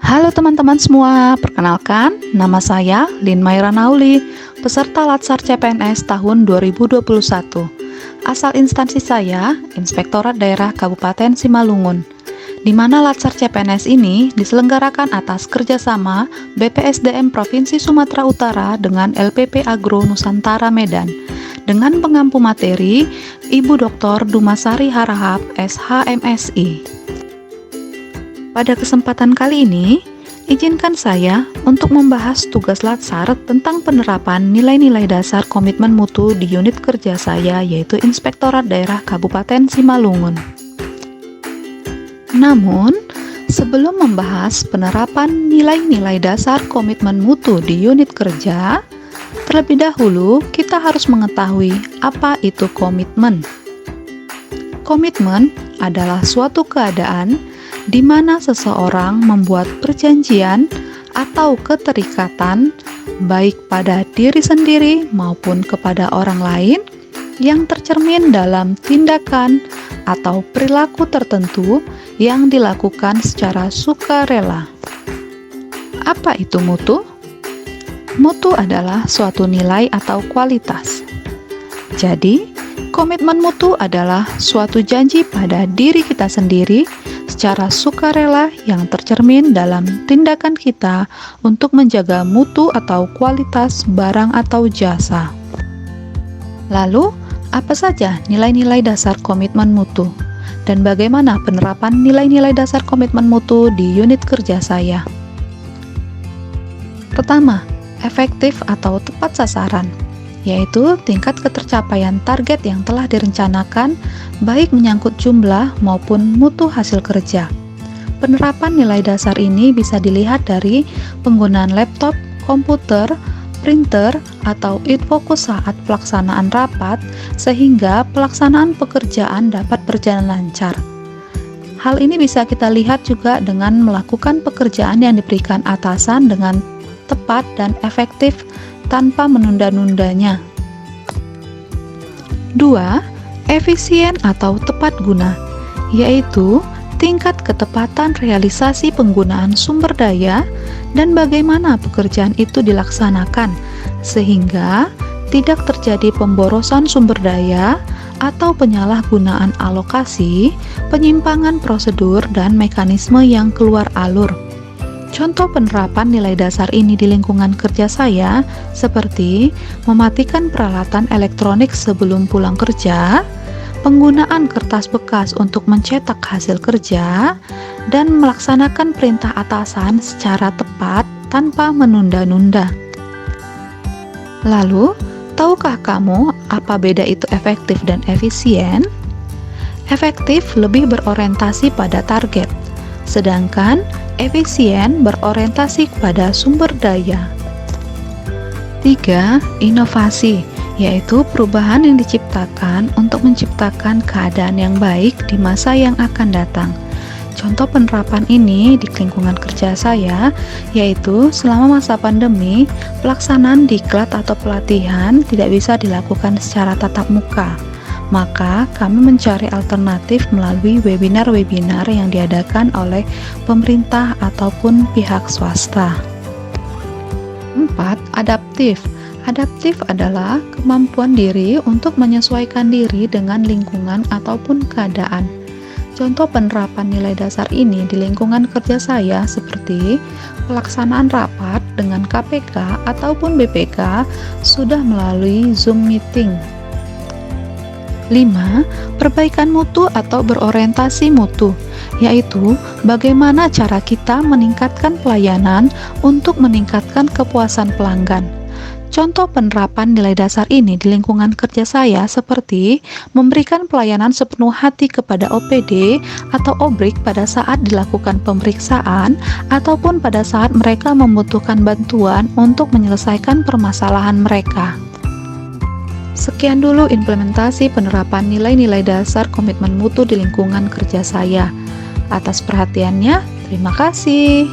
Halo teman-teman semua, perkenalkan nama saya Lin Maira Nauli, peserta Latsar CPNS tahun 2021. Asal instansi saya, Inspektorat Daerah Kabupaten Simalungun, di mana Latsar CPNS ini diselenggarakan atas kerjasama BPSDM Provinsi Sumatera Utara dengan LPP Agro Nusantara Medan, dengan pengampu materi Ibu Dr. Dumasari Harahap, SHMSI. Pada kesempatan kali ini, izinkan saya untuk membahas tugas Latsar tentang penerapan nilai-nilai dasar komitmen mutu di unit kerja saya, yaitu Inspektorat Daerah Kabupaten Simalungun. Namun, sebelum membahas penerapan nilai-nilai dasar komitmen mutu di unit kerja, terlebih dahulu kita harus mengetahui apa itu komitmen. Komitmen adalah suatu keadaan di mana seseorang membuat perjanjian atau keterikatan baik pada diri sendiri maupun kepada orang lain yang tercermin dalam tindakan atau perilaku tertentu yang dilakukan secara sukarela. Apa itu mutu? Mutu adalah suatu nilai atau kualitas. Jadi, komitmen mutu adalah suatu janji pada diri kita sendiri secara sukarela yang tercermin dalam tindakan kita untuk menjaga mutu atau kualitas barang atau jasa. Lalu, apa saja nilai-nilai dasar komitmen mutu? Dan bagaimana penerapan nilai-nilai dasar komitmen mutu di unit kerja saya? Pertama, efektif atau tepat sasaran, yaitu tingkat ketercapaian target yang telah direncanakan, baik menyangkut jumlah maupun mutu hasil kerja. Penerapan nilai dasar ini bisa dilihat dari penggunaan laptop, komputer, printer, atau infokus saat pelaksanaan rapat, sehingga pelaksanaan pekerjaan dapat berjalan lancar. Hal ini bisa kita lihat juga dengan melakukan pekerjaan yang diberikan atasan dengan tepat dan efektif tanpa menunda-nundanya. 2. Efisien atau tepat guna, yaitu tingkat ketepatan realisasi penggunaan sumber daya dan bagaimana pekerjaan itu dilaksanakan, sehingga tidak terjadi pemborosan sumber daya atau penyalahgunaan alokasi, penyimpangan prosedur, dan mekanisme yang keluar alur. Contoh penerapan nilai dasar ini di lingkungan kerja saya seperti mematikan peralatan elektronik sebelum pulang kerja, penggunaan kertas bekas untuk mencetak hasil kerja, dan melaksanakan perintah atasan secara tepat tanpa menunda-nunda. Lalu, tahukah kamu apa beda itu efektif dan efisien? Efektif lebih berorientasi pada target, sedangkan efisien berorientasi kepada sumber daya. 3. Inovasi, yaitu perubahan yang diciptakan untuk menciptakan keadaan yang baik di masa yang akan datang. Contoh penerapan ini di lingkungan kerja saya, yaitu selama masa pandemi, pelaksanaan diklat atau pelatihan tidak bisa dilakukan secara tatap muka. Maka kami mencari alternatif melalui webinar-webinar yang diadakan oleh pemerintah ataupun pihak swasta. 4. Adaptif. Adaptif adalah kemampuan diri untuk menyesuaikan diri dengan lingkungan ataupun keadaan. Contoh penerapan nilai dasar ini di lingkungan kerja saya seperti pelaksanaan rapat dengan KPK ataupun BPK sudah melalui Zoom meeting. 5. Perbaikan mutu atau berorientasi mutu, yaitu bagaimana cara kita meningkatkan pelayanan untuk meningkatkan kepuasan pelanggan. Contoh penerapan nilai dasar ini di lingkungan kerja saya seperti memberikan pelayanan sepenuh hati kepada OPD atau OBRIK pada saat dilakukan pemeriksaan ataupun pada saat mereka membutuhkan bantuan untuk menyelesaikan permasalahan mereka. Sekian dulu implementasi penerapan nilai-nilai dasar komitmen mutu di lingkungan kerja saya. Atas perhatiannya, terima kasih.